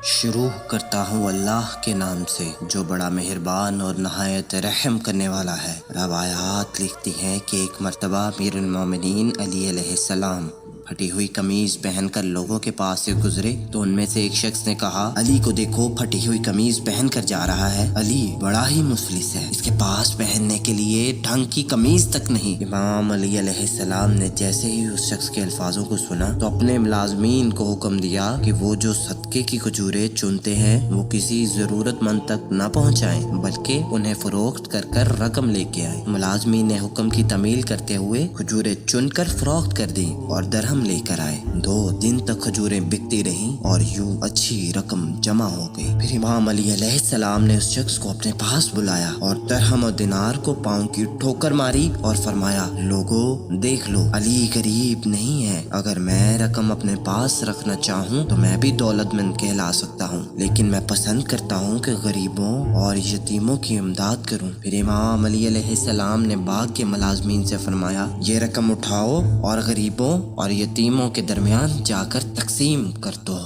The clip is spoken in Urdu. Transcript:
شروع کرتا ہوں اللہ کے نام سے جو بڑا مہربان اور نہایت رحم کرنے والا ہے۔ روایات لکھتی ہیں کہ ایک مرتبہ امیر المومنین علی علیہ السلام پھٹی ہوئی قمیض پہن کر لوگوں کے پاس سے گزرے تو ان میں سے ایک شخص نے کہا، علی کو دیکھو، پھٹی ہوئی قمیض پہن کر جا رہا ہے۔ علی بڑا ہی مفلس ہے، اس کے پاس پہننے کے لیے ڈھنگ کی قمیض تک نہیں۔ امام علی علیہ السلام نے جیسے ہی اس شخص کے الفاظوں کو سنا تو اپنے ملازمین کو حکم دیا کہ وہ جو صدقے کی کھجوریں چنتے ہیں وہ کسی ضرورت مند تک نہ پہنچائیں بلکہ انہیں فروخت کر کر رقم لے کے آئیں۔ ملازمین نے حکم کی تعمیل کرتے ہوئے کھجوریں چن کر فروخت کر دیں اور درہم لے کر آئے۔ 2 دن تک کھجوریں بکتی رہیں اور یوں اچھی رقم جمع ہو گئی۔ پھر امام علی علیہ السلام نے اس شخص کو اپنے پاس بلایا اور درہم اور دینار کو پاؤں کی ٹھوکر ماری اور فرمایا، لوگو دیکھ لو، علی غریب نہیں ہے۔ اگر میں رقم اپنے پاس رکھنا چاہوں تو میں بھی دولت مند کہلا سکتا ہوں، لیکن میں پسند کرتا ہوں کہ غریبوں اور یتیموں کی امداد کروں۔ پھر امام علی علیہ السلام نے باغ کے ملازمین سے فرمایا، یہ رقم اٹھاؤ اور غریبوں اور یتیموں کے درمیان جا کر تقسیم کر دو۔